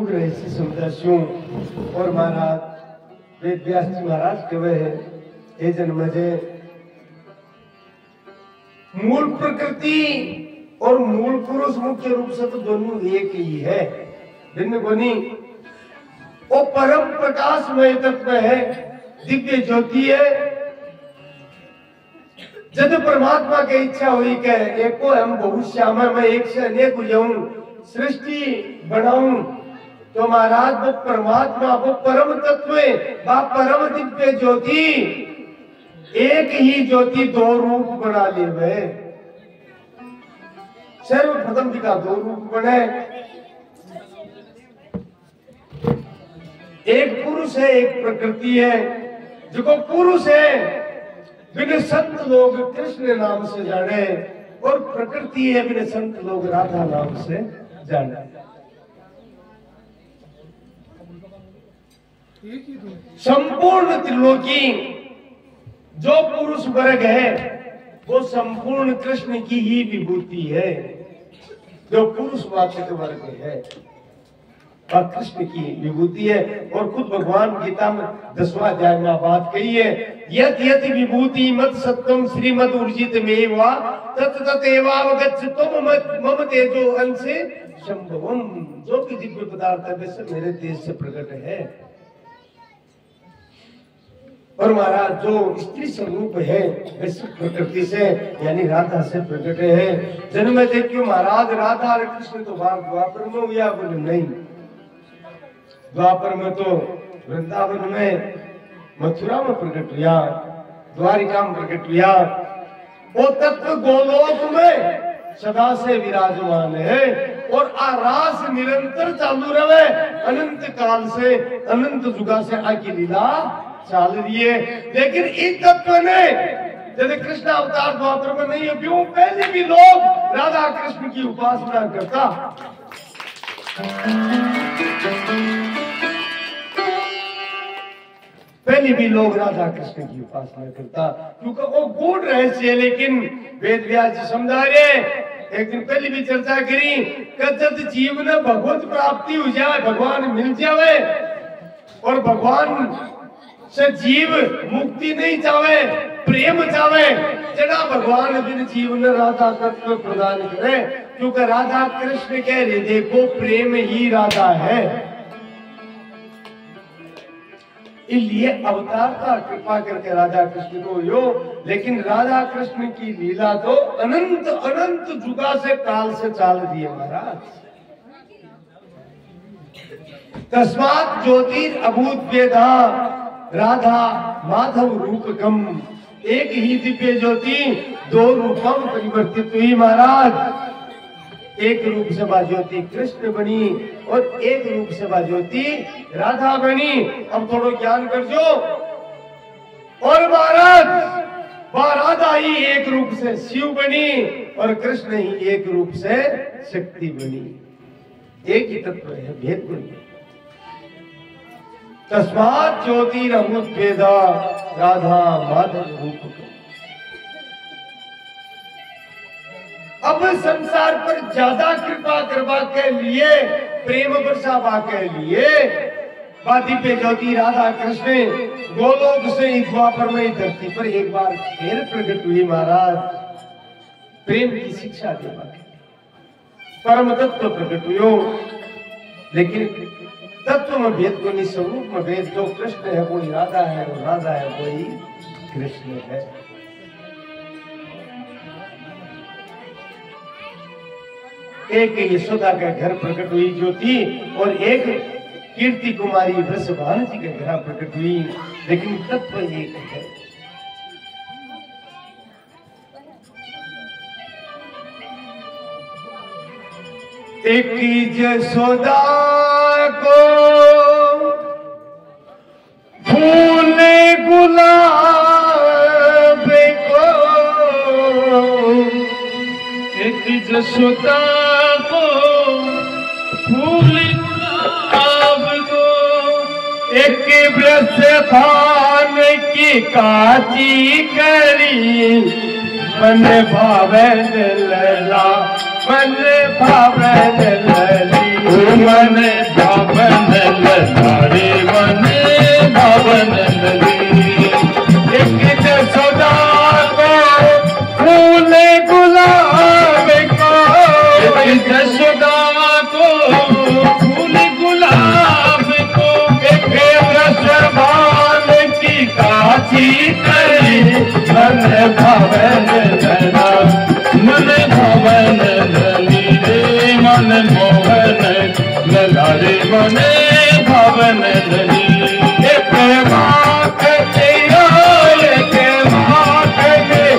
गूढ़ रहस्य समझास्यों और महाराज वेद व्यास जी महाराज कहे है हे जन्मजय, मूल प्रकृति और मूल पुरुष मुख्य रूप से तो दोनों एक ही है, भिन्न कोनी। वो परम प्रकाशमय तत्व है, दिव्य ज्योति है। जब परमात्मा की इच्छा हुई कि एको हम बहुश्याम, मैं एक से अनेक हो जाऊं, सृष्टि बनाऊं, तो महाराज वो परमात्मा, वो परम तत्व, वो परम दिव्य ज्योति, एक ही ज्योति दो रूप बना ले वे। सर्वप्रथम जी का दो रूप बने, एक पुरुष है एक प्रकृति है। जो पुरुष है बिन संत लोग कृष्ण नाम से जाने, और प्रकृति है बिन संत लोग राधा नाम से जाने। संपूर्ण त्रिलोकी जो पुरुष वर्ग है वो संपूर्ण कृष्ण की ही विभूति है। जो पुरुष वाचक वर्ग है और कृष्ण की विभूति है। और खुद भगवान गीता में 10वां अध्याय में बात कही है, यत यत विभूति मत सत्वम श्रीमद ऊर्जित मेवा तत तत एवावगच्छतो मम तेजो अंशे संभवम। जो कि दिव्य पदार्थ है वैसे मेरे तेज से प्रकट है। और महाराज जो स्त्री स्वरूप है वैसे प्रकृति से यानी राधा से प्रकट है। जन्म देखियो महाराज राधा और कृष्ण तो द्वापर में हुआ, बोले नहीं, द्वापर में तो वृंदावन में मथुरा में प्रकट हुआ, द्वारिका में प्रकट हुआ। वो तत्व गोलोक में सदा से विराजमान है और आरास निरंतर चालू रहे। अनंत काल से अनंत जुगा से आकी लीला चाल रही है। लेकिन इस तत्व ने यदि कृष्ण अवतार द्वापर में नहीं है, क्यों? पहले भी लोग राधा कृष्ण की उपासना करता। पहले भी लोग राधा कृष्ण की उपासना करता, क्योंकि वो गूढ़ रहस्य है। लेकिन वेद व्यास जी समझा रहे, एक दिन पहले भी चर्चा करी, जब जीव ने भगवत प्राप्ति हो जाए, भगवान मिल जाए, और भगवान से जीव मुक्ति नहीं चाहे, प्रेम चाहे, जड़ा भगवान बिन जीव ने राधा तत्व प्रदान करे। क्योंकि राधा कृष्ण के हृदय को प्रेम ही राधा है। इसलिए अवतार का कृपा करके राधा कृष्ण को यो। लेकिन राधा कृष्ण की लीला तो अनंत अनंत जुगा से काल से चाल रही है महाराज। तस्मात् ज्योतिर अभूत वेदा राधा माधव रूपकम। एक ही दिव्य ज्योति दो रूपम परिवर्तित हुई महाराज। एक रूप से वह ज्योति कृष्ण बनी और एक रूप से वह ज्योति राधा बनी। अब थोड़ा ज्ञान कर जो। और महाराज वह राधा ही एक रूप से शिव बनी और कृष्ण ही एक रूप से शक्ति बनी। एक ही तत्व है, भेद नहीं। तस्मात् ज्योतिरभूत वेदा राधा माधव रूप। अब संसार पर ज्यादा कृपा करवा के लिए, प्रेम बरसावा के लिए दिव्य ज्योति राधा कृष्ण गोलोक से द्वापर में धरती पर एक बार फिर प्रकट हुई महाराज। प्रेम की शिक्षा देवा परम तत्व प्रकट हुई। लेकिन तत्व में भेद को नहीं, स्वरूप में भेद। जो कृष्ण है वो राधा है, और राधा है वही कृष्ण है। एक यशोदा के घर प्रकट हुई ज्योति और एक कीर्ति कुमारी वृषभानु जी के घर प्रकट हुई। लेकिन तत्व एक है। एक यशोदा को फूल गुलाब को, एक यशोदा को फूल गुलाब को, एक वृषभान की काची करी। मन भावे लला, मन भावे लली, मन भावे ललारे बने भवन लगी। एक जसोदा को फूल गुलाब को, एक जसोदा को फूल गुलाब को, एक वृषभान की काची करी मन भवन लला। मन भवन लली रे मन मोहन लला रे बने भवन लली। एक माख तेरा एक माख में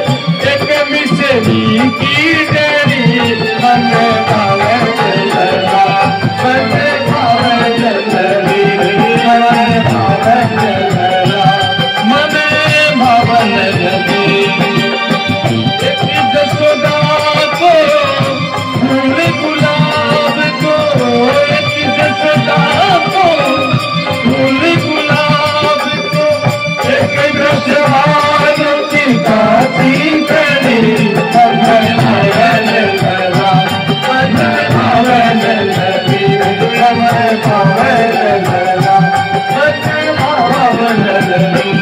एक मिसरी की डरी मन भवन लला। मन भवन लली मन भवन लला। मन भवन लली। एक जसोदा को फूल गुलाब को, एक जसोदा को फूल गुलाब को, एक वृषभान की काची करी मन भवन लला। मन भवन लली मन भवन लला। मन भवन लली।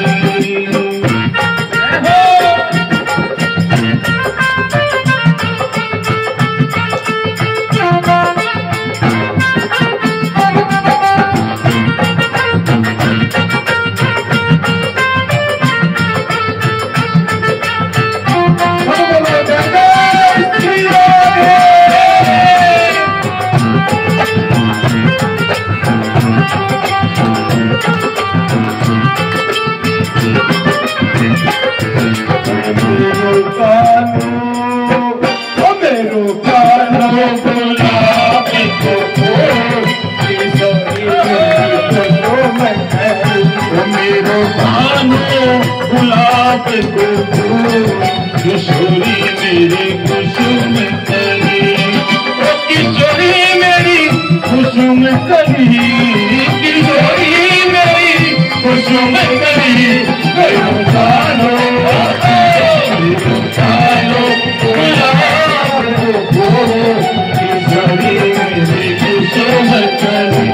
मेरो कानो गुलाब को किशोरी मेरी कुसुम कली। ओ किशोरी मेरी कुसुम कली, किशोरी मेरी कुसुम कली। मेरो कानो गुलाब को किशोरी मेरी कुसुम कली।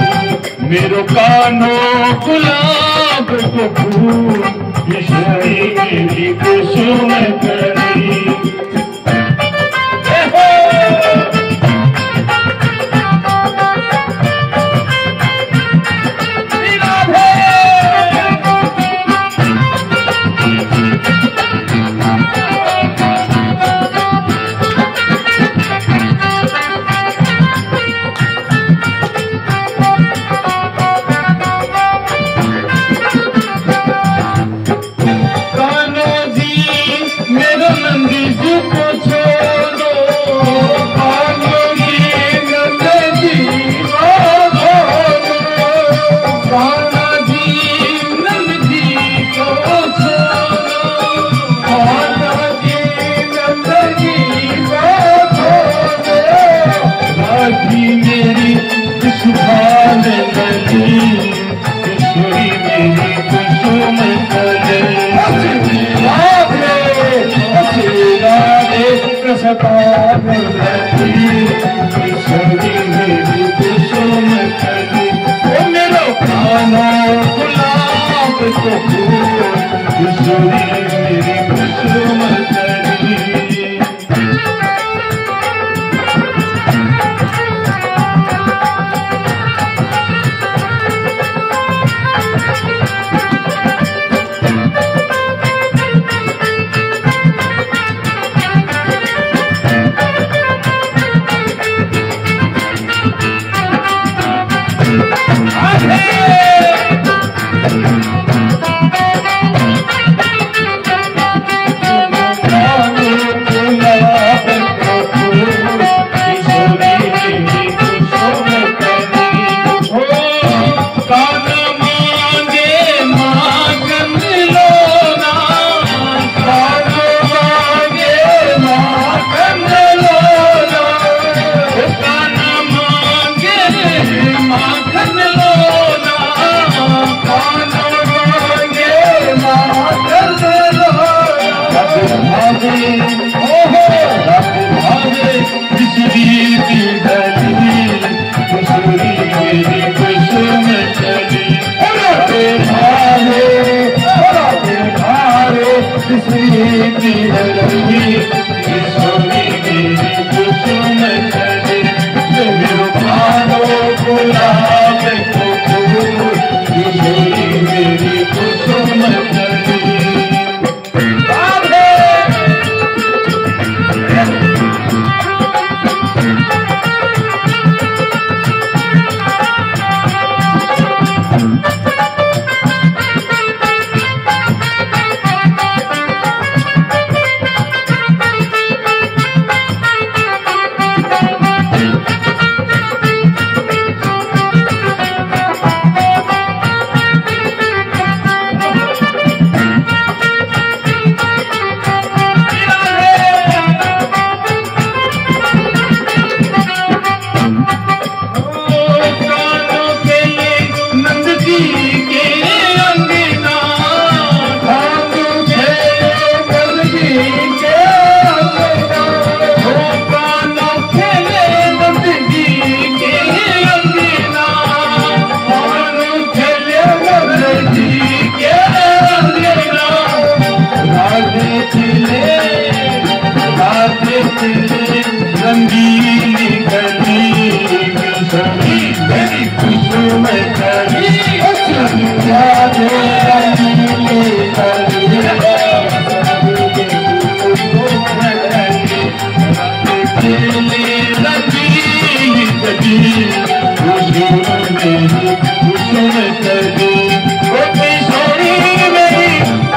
मेरो कानो गुलाब को फूल किशोरी मेरी कुसुम कली। मेरी सुभान लगी, किशोरी मेरी कुसुम कली। किशोरी मेरी कुसुम कली। ओ मेरो कानो गुलाब को फूल किशोरी मेरी कुसुम कली। किशोरी मेरी कुसुम कुसुम करी राधे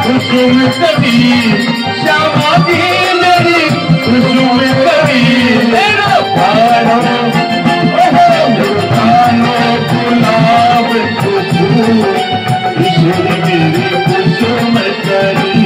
कुसुम करी श्यामाजी मेरी कुसुम करी मेरा भानो गुलाब कुसुम मेरी कुसुम करी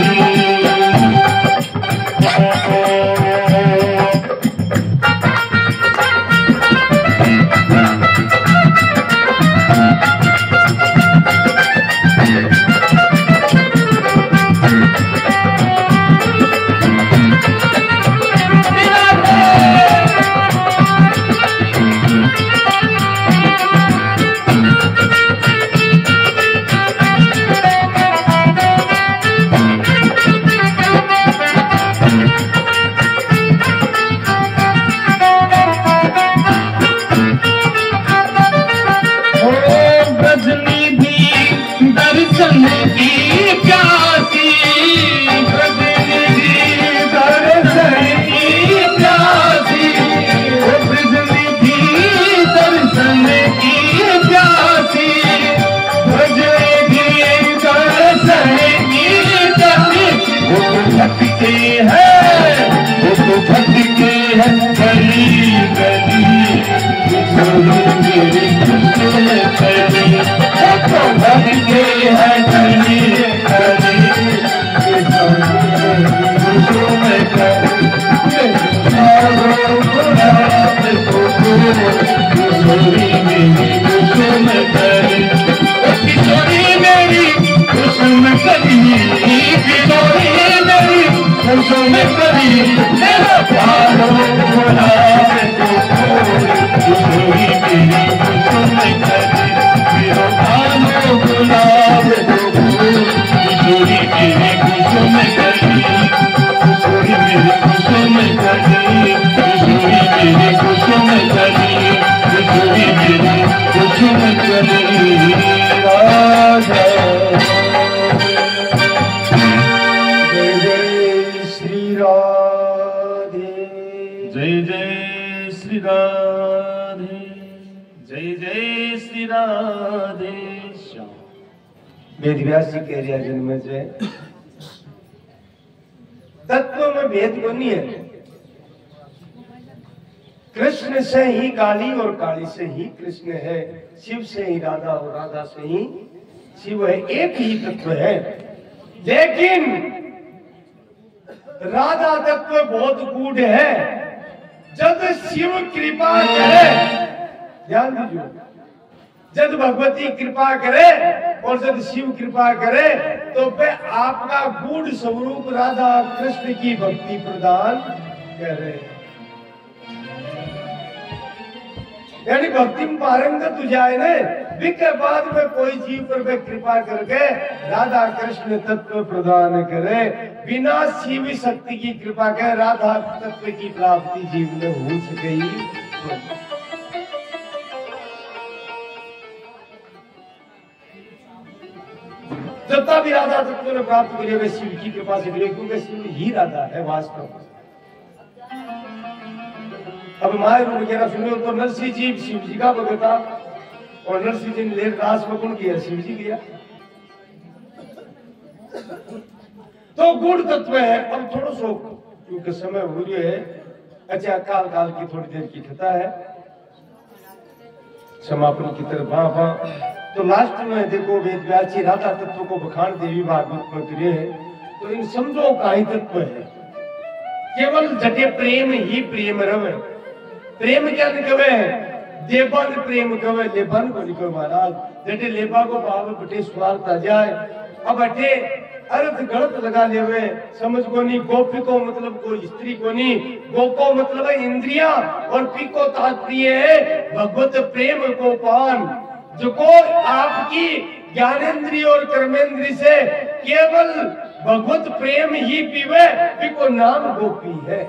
वेदव्यास जी कह रहे हैं जन्म से तत्व में भेद को नहीं है। कृष्ण से ही काली और काली से ही कृष्ण है, शिव से ही राधा और राधा से ही शिव है, एक ही तत्व है। लेकिन राधा तत्व बहुत गूढ़ है। जब शिव कृपा करे, ध्यान दीजिए, जब भगवती कृपा करे और जब शिव कृपा करे तो फिर आपका गूढ़ स्वरूप राधा कृष्ण की भक्ति प्रदान करे, यानी भक्ति में पारंगत हो जाए ना। के बाद में कोई जीव पर कृपा करके राधा कृष्ण तत्व प्रदान करे, बिना शिव शक्ति की कृपा के राधा तत्व की प्राप्ति जीव में हो सकेगी। जब भी राधा तत्व ने प्राप्त करिए वे शिव की कृपा से करिए, क्योंकि शिव ही राधा है वास्तव में। अब माय रूप वगैरह सुने तो नरसिंह जी शिव जी का भगता, और नरसिंह जी ने रास में कौन किया? शिव जी किया। तो गुण तत्व है। अब थोड़ा सो क्योंकि समय हो रही है, अच्छा काल काल की थोड़ी देर की कथा है, समापन की तरफ वहां तो लास्ट में देखो वेद व्यास जी राधा तत्व को बखान देवी भागवत में करे है। तो इन समझो का ही तत्व है, केवल जटे प्रेम ही प्रेम रवे। प्रेम क्या निकवे? देवन प्रेम कवे, लेबन को निकवे महाराज। जटे लेबा को भाव बटे स्वार्थ आ जाए। अब अटे अर्थ गलत लगा लेवे, समझ को नहीं। गोपी को मतलब कोई स्त्री को नहीं, गो को मतलब इंद्रिया, और पी को तात्पर्य है भगवत प्रेम को पान, जो को आपकी ज्ञानेन्द्रिय और कर्मेंद्रिय से केवल भगवत प्रेम ही पीवे, को नाम गोपी है।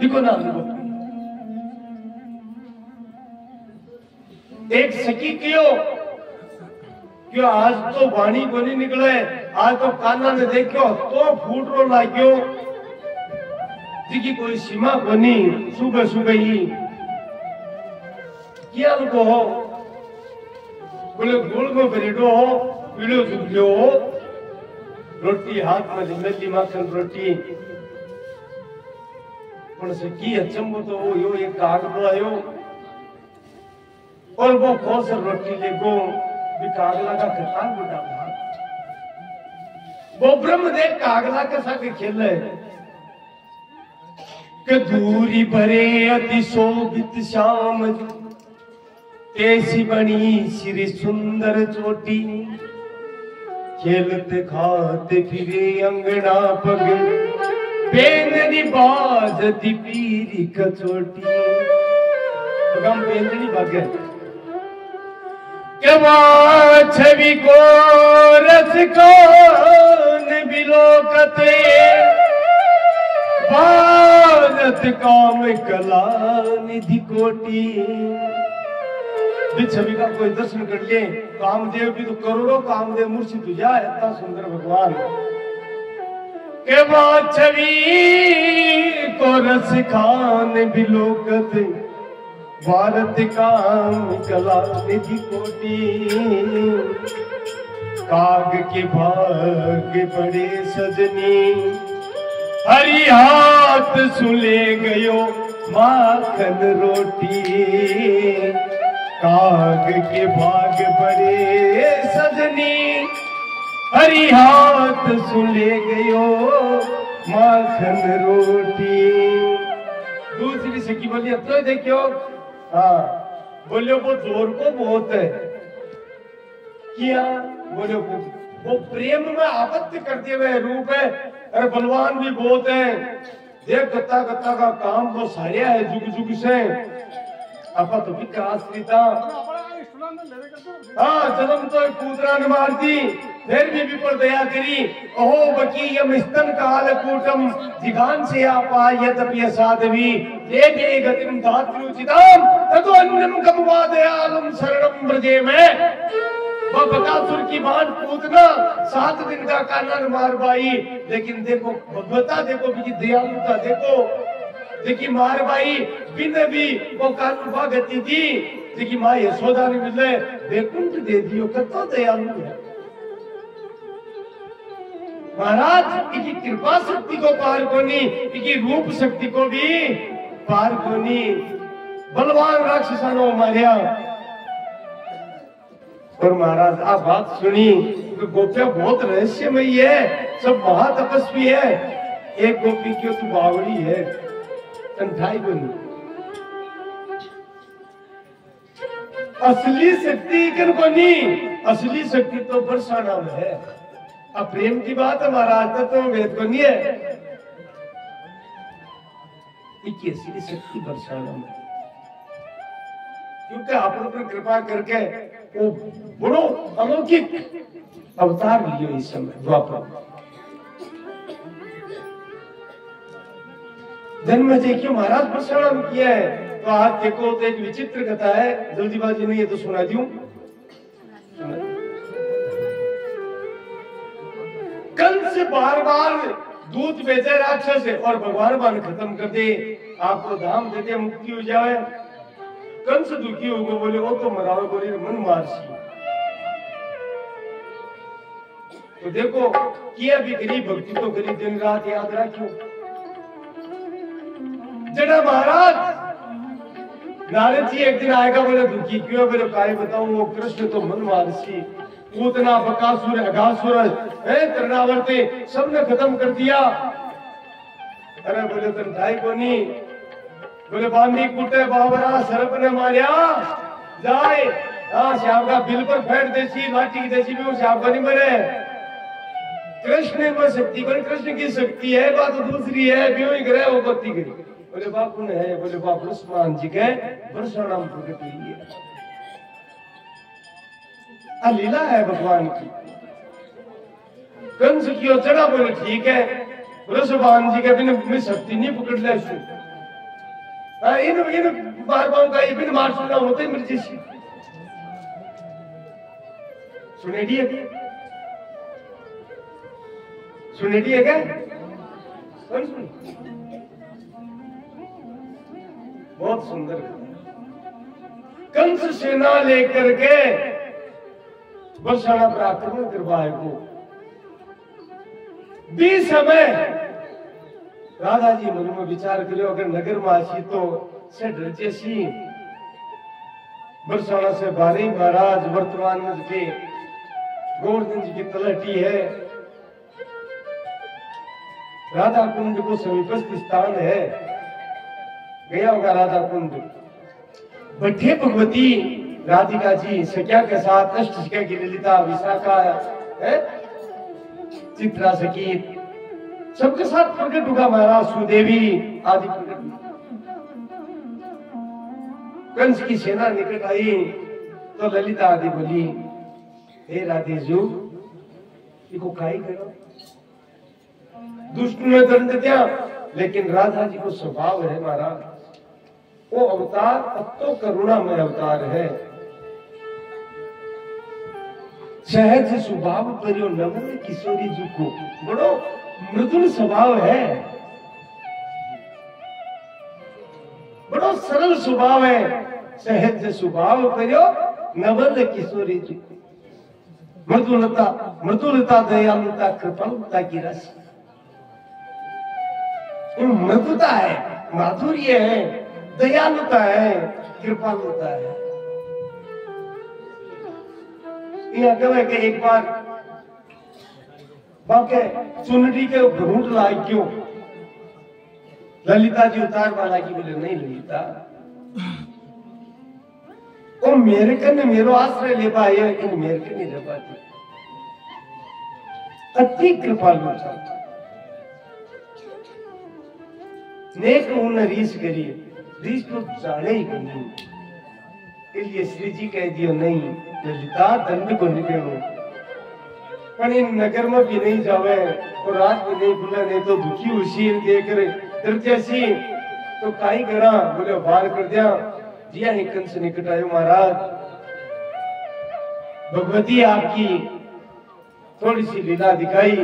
को नाम गोपी। एक सखी क्यों क्यों आज तो वाणी को नहीं निकले, आज तो काना ने देखो तो फूट रो लाग्यो जी कोई सीमा को नहीं। सुबह सुबह ही क्या को हो बोले गुड़ में ब्रेडो हो पीड़ो झुकलो हो, रोटी हाथ में जिम्मेली माखन रोटी पण से की अचंबो तो वो यो एक कागलो आयो और वो खोस रोटी ले गो भी कागला का खता बुढ़ा वो ब्रह्म देव कागला के साथ खेले के दूरी भरे अति शोभित श्याम कैसी बनी श्री सुंदर चोटी, खेलते खाते फिरे अंगना पग बेंदनी बाजती पीरी कचोटी। हम बेंदनी बागे के छवि को रस कौन बिलोकते भारत काम कला निधि कोटी। छवि का कोई दर्शन कर ले, कामदेव भी तो करोड़ों कामदेव मूर्ति तुझा है, इतना सुंदर भगवान के बाद छवि को रस खान बिलोकत भारत काम कला निधि कोटी। काग के भाग बड़े सजनी हरि हाथ सुले गयो माखन रोटी। काग के भाग बड़े सजनी हरि हाथ सुले गयो माखन रोटी। दूसरी सखी बोली तो देखियो, हाँ बोलियो वो जोर को बहुत है किया, बोलियो वो प्रेम में आपत्ति करते हुए रूप है, अरे बलवान भी बहुत है, देख गत्ता गत्ता का काम वो सारिया है जुग जुग से अपा तो विकासता। हाँ जन्म तो कूतरा ने मार दी फिर भी विपर दया करी। ओहो बकीयम स्तन काल कूटम जिगान से आपा यद्यपि साधवी दे दे गतिम धात्रुचिताम ततो अन्नम कमवा दयालम शरणम ब्रजे में। वो बकासुर की बाण कूदना 7 दिन का कानन मार पाई, लेकिन देखो भगवता देखो भी दयालुता देखो, देखी मार भाई बिन भी वो कानून गति दी, देखी माँ यशोदा ने मिले बेकुंठ दे दियो, कतो दयालु है महाराज। इनकी कृपा शक्ति को पार कोनी, इनकी रूप शक्ति को भी पार कोनी। बलवान राक्षसानो मारिया। और महाराज आप बात सुनी तो गोपिया बहुत रहस्यमयी है, सब महातपस्वी है। एक गोपी क्यों तू बावड़ी है कंठाई बनी, असली शक्ति कन बनी, असली शक्ति तो बरसाना में है। अब प्रेम की बात है महाराज तो वेद को नहीं है, असली शक्ति बरसाना में, क्योंकि आपने पर कृपा करके वो बड़ो अलौकिक अवतार लियो इस समय द्वापर। जन्म देखियो महाराज प्रसारण किया है, तो आज देखो तो एक विचित्र कथा है, जल्दीबाजी नहीं है तो सुना दूं। कंस बार बार दूध बेचे राक्षस और भगवान बान खत्म कर दे, आपको धाम देते मुक्ति हो जाए। कंस दुखी हो गए, बोले वो तो मरावे, बोले मन मारसी। तो देखो किया भी करी भक्ति तो करी, दिन रात याद रखियो। जड़ा महाराज नारद जी एक दिन आएगा, बोले दुखी क्यों, बोले काय बताऊं, वो कृष्ण तो मन मारसी, पूतना बकासुर अघासुर है तृणावर्ती सबने खत्म कर दिया। अरे बोले तुम ढाई को नहीं, बोले बांधी कुटे बाबरा सरप ने मारिया जाए। हाँ श्याम का बिल पर फेंट देसी लाठी की देसी भी वो श्याम का नहीं मरे। कृष्ण में शक्ति पर कृष्ण की शक्ति है, बात दूसरी है, भी वही करे वो बत्ती करी। बोले बापू ने है, बोले बाप लक्ष्मण जी के परशुराम प्रकट हुई है, लीला है भगवान की। कंस की चढ़ा, बोले ठीक है, भगवान जी के बिन शक्ति नहीं पकड़ ले, इन बार बार का बिन मार सुना होते मर्जी से सुनेडी है क्या? कौन सुन? बहुत सुंदर। कंस सेना लेकर के बरसाना पर आक्रमण करवाए को भी समय राधा जी मन में विचार करो, अगर नगर में आसी तो से डर जैसी बरसाना से बारी महाराज वर्तमान में के गोवर्धन जी की तलहटी है, राधा कुंड को समीपस्थ स्थान है, गया होगा राधा कुंड। बठे भगवती राधिका जी सख्या के साथ अष्ट सख्या की ललिता विशाखा है, चित्रा सखी सबके साथ प्रकट होगा महाराज, सुदेवी आदि प्रकट। कंस की सेना निकट आई तो ललिता आदि बोली, हे राधे जी इको काई करो, दुष्ट में दंड दिया, लेकिन राधा जी को स्वभाव है महाराज, वो अवतार अब तो करुणा में अवतार है। सहज स्वभाव पर यो नवल किशोरी जी को बड़ो मृदुल स्वभाव है, बड़ो सरल स्वभाव है। सहज स्वभाव पर यो नवल किशोरी जी को मृदुलता, मृदुलता, दयालुता, कृपालुता की रस, मृदुता है, माधुर्य है, दयालुता है, कृपालुता है। यहाँ कहे कि एक बार बाके चुनरी के घूट लाई क्यों, ललिता जी उतार वाला की बोले नहीं ललिता, वो मेरे कन मेरो आश्रय ले पाए, इन मेरे कन नहीं ले पाती। अति कृपालुता, नेक उन रीस करी, रीस तो जाने ही नहीं, इसलिए श्री जी कह दियो नहीं ललिता दंड को निकलो, पर इन नगर में भी नहीं जावे और रात भी नहीं बुला, नहीं तो दुखी उसी देख रहे डर जैसी तो काई करा, बोले बाहर कर दिया जिया ही कंस निकट आयो महाराज। भगवती आपकी थोड़ी सी लीला दिखाई,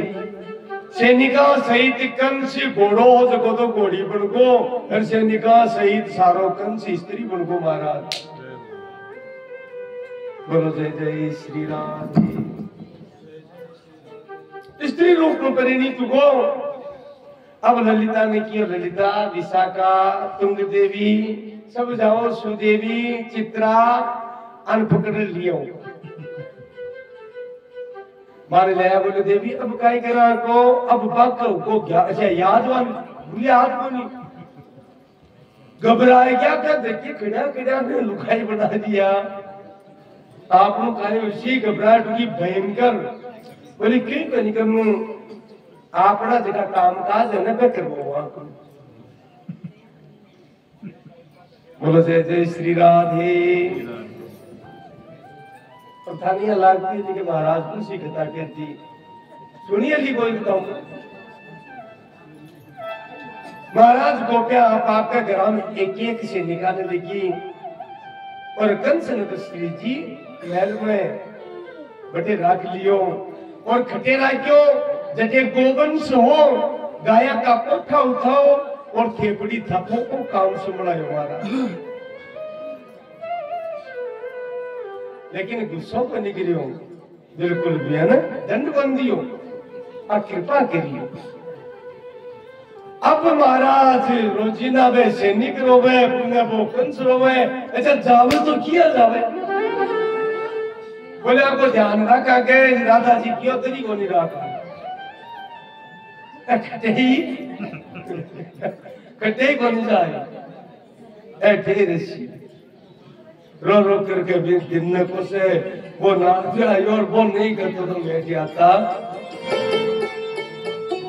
सैनिका सहित कंस घोड़ो जगो तो घोड़ी बनको, और सैनिका सहित सारो कंस स्त्री बनको महाराज। बोलो जय जय श्री राम। स्त्री रूप में परिणीत हो। अब ललिता ने किया, ललिता विशाखा तुंग देवी सब जाओ, सुदेवी चित्रा अन पकड़ लियो, मारे लाया। बोले देवी अब काय करा को, अब बक को क्या, अच्छा यादवान भूले हाथ को नहीं घबराए क्या कर, देखिए खड़ा खड़ा ने लुकाई बना दिया। आप लोग कहे उसी घबराहट की भयंकर, बोले क्यों कहीं करूं, आपना जगह काम काज है ना मैं करवाऊंगा। बोलो जय जय श्री राधे। थानिया लागती थी कि महाराज तुलसी कथा कहती, सुनिए ली कोई बताऊं। महाराज गोपियां आपका ग्राम एक एक से निकालने लगी, और कंस ने तो श्री जी महल में बटे रख लियो, और खटेरा क्यों जटे गोवंश हो, गाया का कोठा उठाओ और थेपड़ी थपो को काम सुमड़ायो महाराज। लेकिन गुस्सों को निकलियो बिल्कुल भी है ना, दंड बंदियो और कृपा करियो। अब महाराज रोजीना वे सैनिक रोवे, पुण्य वो कंस रोवे, अच्छा जावे तो किया जावे। बोले आपको ध्यान रखा के राधा जी क्यों तरी को नहीं रखा, कटे को नहीं जाए, ऐठे रसी रो रो करके भी दिन को से वो नाच जाए और वो नहीं करते तो मैं जाता।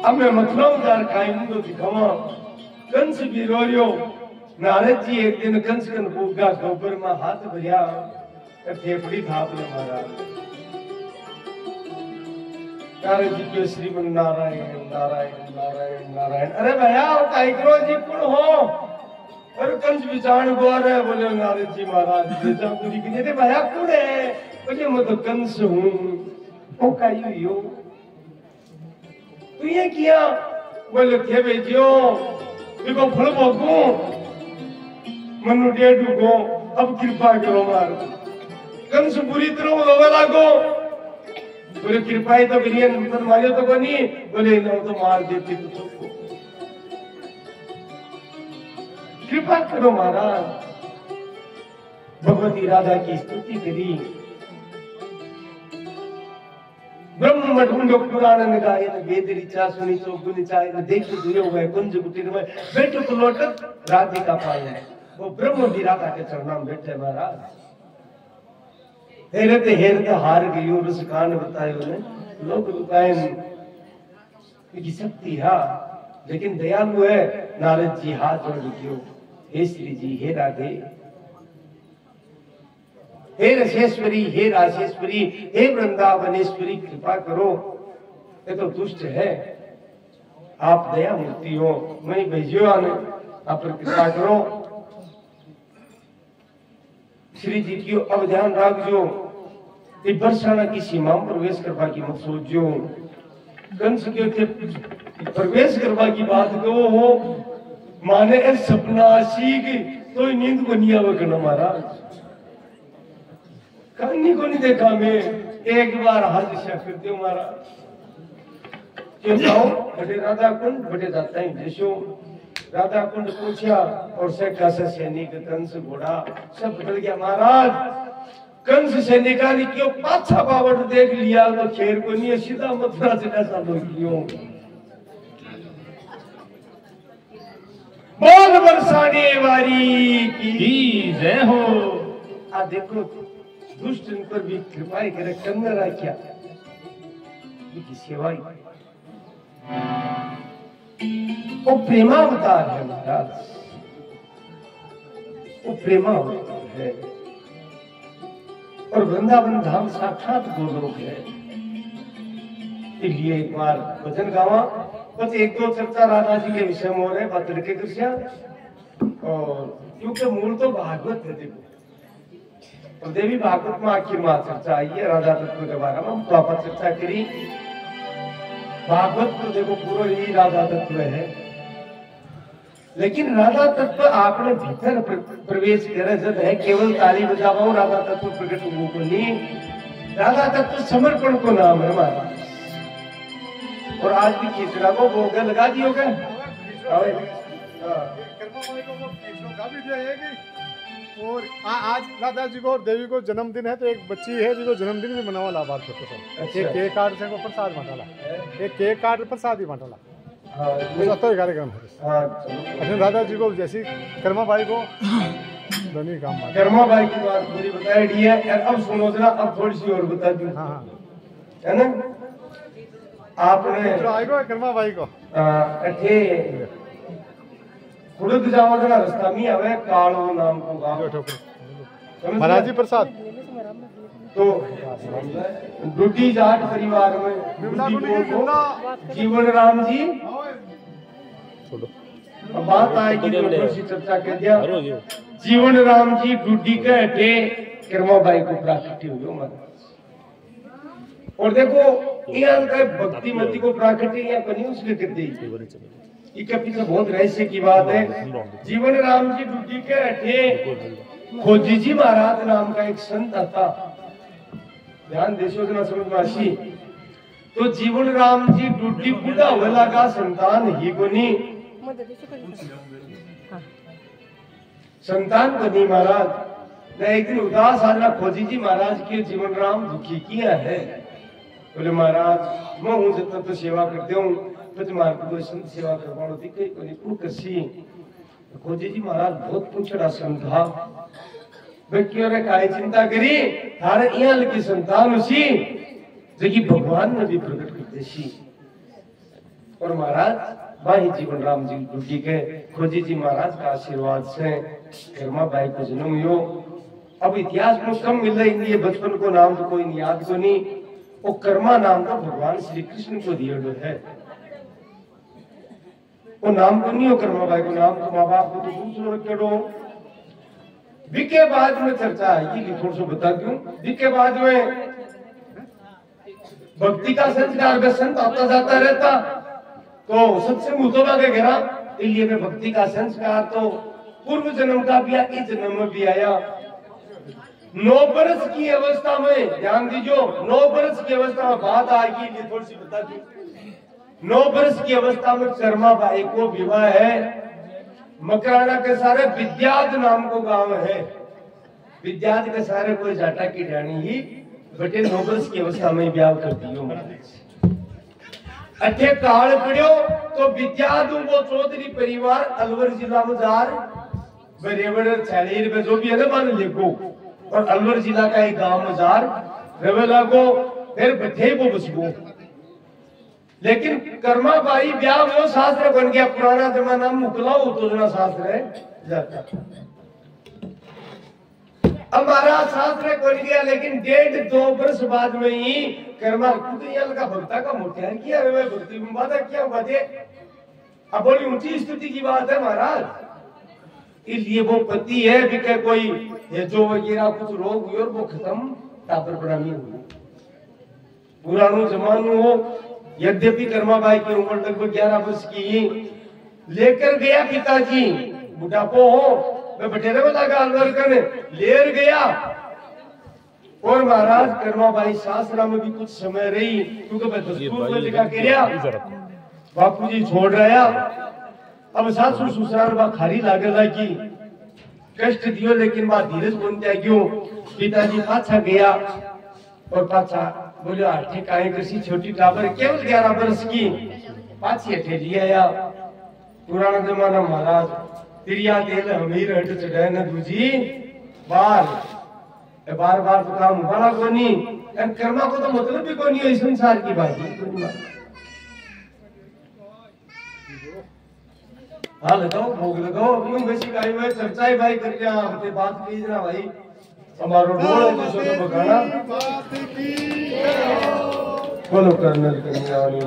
अब मैं मतलब जार खाई तो दिखावा, कंस भी रोयो। नारद जी एक दिन कंस कन भूगा गोबर में हाथ भरिया, थेपड़ी थाप ले मारा। नारद जी के श्रीमन नारायण नारायण नारायण नारायण। अरे भैया टाइगरो जी कौन हो, और कंस विचारण गौर है बोले नारद जी महाराज बेचा पूरी की दे भाया कौन है बोले मैं तो कंस हूँ ओ काई यो तू ये किया बोले थे बेटियो देखो फल भोगो मनु डेढ़ को अब कृपा करो मार कंस बुरी तरह रोवे लागो बोले कृपा ही तो करिए नंबर मारियो तो कोनी बोले ना तो मार देती तो सबको कृपा करो महाराज भगवती राधा की स्तुति करी ब्रह्म मठुंड पुराण ने गाये न वेद ऋचा सुनी सो गुनी चाहे न देखी दुयो हुए कुंज कुटीर में बैठो तो लोटत राधिका पाए वो ब्रह्म भी राधा के चरणों में बैठे महाराज हेरते हार गई रस कान बतायो ने लोग बताए की शक्ति हा लेकिन दयालु है नारद जी हाथ जोड़ दियो हे श्री जी हे राधे हे रसेश्वरी हे राजेश्वरी हे वृंदावनेश्वरी कृपा करो ये तो दुष्ट है आप दया मूर्ति हो मैं भेजियो आने आप पर कृपा करो श्री जी की अब ध्यान रखो कि बरसाना की सीमा में प्रवेश करवा की मत सोचो कंस के प्रवेश करवा की बात कहो हो माने ऐसा सपना सीख तो नींद को नहीं आवे करना महाराज कहानी को नहीं देखा मैं एक बार हाथ दिशा करते हूँ महाराज क्यों जाओ बड़े राधा कुंड बड़े जाता है जैसो राधा कुंड पूछा और से कैसे सैनिक कंस घोड़ा सब बदल गया महाराज कंस सैनिका ने क्यों पाछा बावट देख लिया तो खेर को नहीं सीधा मथुरा से ऐसा लोग क्यों बोल बरसाने वाली की जय हो आ देखो दुष्ट इन पर भी कृपा करे कन्नरा क्या की सेवा वो प्रेमावतार है महाराज वो प्रेमावतार है और वृंदावन धाम साक्षात गोलोक है इसलिए एक बार भजन गावा बस एक दो चर्चा राधा जी के विषय में हो रहे बात लड़के कृष्या और क्योंकि मूल तो भागवत है देखो और देवी भागवत में आखिर में चर्चा आई है राधा तत्व के बारे में तो आप चर्चा करी भागवत तो देखो पूरा ही राधा तत्व है लेकिन राधा तत्व आपने भीतर प्रवेश करे जब है केवल ताली बजावाओ राधा तत्व प्रकट हो को नहीं राधा तत्व समर्पण को नाम है हमारा और आज भी खींचना को भोग लगा दियो क्या और आज राधा जी को और देवी को जन्मदिन है तो एक बच्ची है जिसको जन्मदिन भी मनावा लाभार्थ एक केक काट से प्रसाद बांटाला एक केक काट प्रसाद ही बांटाला तो कार्यक्रम है राधा जी को जैसी कर्मा भाई को धनी काम कर्मा भाई की बात पूरी बताई दी है अब सुनो जरा अब थोड़ी सी और बता दूं हाँ है ना आपने आएगा कर्मा भाई को अठे खुद जाओ जरा रास्ता में आवे कालो नाम को गांव महाराज जी प्रसाद तो डूटी जाट परिवार में जीवन राम जी बात आएगी थोड़ी सी चर्चा कर दिया जीवन राम जी डूटी के हटे कर्मा बाई को प्राकृति हुई महाराज और देखो यहाँ का भक्ति मति को प्राकृति या कहीं उसके कर दी इसके पीछे बहुत रहस्य की बात है जीवन राम जी डूटी के हटे खोजी जी महाराज नाम का एक संत था ध्यान देशो ना समझ में आशी तो जीवन राम जी डूटी बूढ़ा हुआ लगा संतान ही को नहीं संतान को नहीं महाराज एक दिन उदास आना खोजी जी महाराज के जीवन राम दुखी किया है बोले महाराज मैं हूँ जब तो सेवा करते हूँ तो तुम्हारे को कोई संत सेवा करवानो थी कोई पूछी खोजी जी महाराज बहुत पूछड़ा संत था व्यक्तियों ने काय चिंता करी थारे यहाँ की संतान उसी जबकि भगवान ने भी प्रकट करते सी और महाराज भाई जीवन राम जी डूटी के खोजी जी महाराज का आशीर्वाद से कर्मा बाई को जन्म हुआ अब इतिहास में कम मिल रही है बचपन को नाम तो कोई याद को नहीं वो कर्मा नाम तो भगवान श्री कृष्ण को दिया है वो नाम को नहीं हो कर्मा भाई को नाम तो माँ बाप को तो दूसरों रखेड़ो। विके बाद में चर्चा आएगी कि थोड़ा सा बता दूं। विके बाद में भक्ति का संस्कार का संत आता जाता रहता तो सत्संग उतोबा के घेरा इसलिए में भक्ति का संस्कार तो पूर्व जन्म का भी इस जन्म में भी आया। 9 वर्ष की अवस्था में ध्यान दीजिए, 9 वर्ष की अवस्था में बात आएगी ये थोड़ी सी बता दूं। 9 वर्ष की अवस्था में शर्मा भाई को विवाह है। मकराना के सारे विद्याध नाम को गांव है। विद्याध के सारे कोई जाटा की रानी ही बटे 9 वर्ष की अवस्था में ब्याह कर दियो। अठे काल पड़ियो तो विद्याध वो चौधरी परिवार अलवर जिला में जार बरेबर छालीर में जो भी है ना मान लिखो और अलवर जिला का एक गांव में जार रवेला को फिर बठे वो बसबो। लेकिन कर्मा बाई ब्याह वो शास्त्र बन गया। पुराना जमाना में मुकलाओ तो जना शास्त्र है जाता। हमारा शास्त्र बन गया लेकिन 1.5-2 वर्ष बाद में ही कर्मा कुतियल का भक्ता का मोटियार किया रे भक्ति में बात क्या बात है। अब बोली ऊंची स्तुति की बात है महाराज। इसलिए वो पति है भी क्या कोई ये जो वगैरह कुछ रोग हुए और वो खत्म तापर प्रणामी हुई। पुरानो जमानो हो यद्यपि कर्मा बाई की उम्र लगभग 11 वर्ष की लेकर गया पिताजी बुढ़ापो हो मैं बटेरे में लगा अलवर करने लेर गया। और महाराज कर्मा बाई सासरा में भी कुछ समय रही क्योंकि मैं दस्तूर में लिखा के बापू जी छोड़ रहा। अब सासू ससुराल बा खारी लागेला की कष्ट दियो लेकिन बात धीरज बनता क्यों। पिताजी पाछा गया और पाछा बोले आठे काहे कृषि छोटी टाबर केवल 11 वर्ष की पाछी अठे लिया। पुराना जमाना महाराज तिरिया तेल हमीर हट चढ़ाए न दूजी बार बार तो काम बड़ा को नहीं कर्मा को तो मतलब भी को नहीं है इस संसार की बात। हाँ लगाओ भोग लगाओ अभी बेसिक आई हुए चर्चा भाई करके आपके बात कीजिए भाई हमारो रोल है तो बगाना बोलो कर्नल कन्या वाली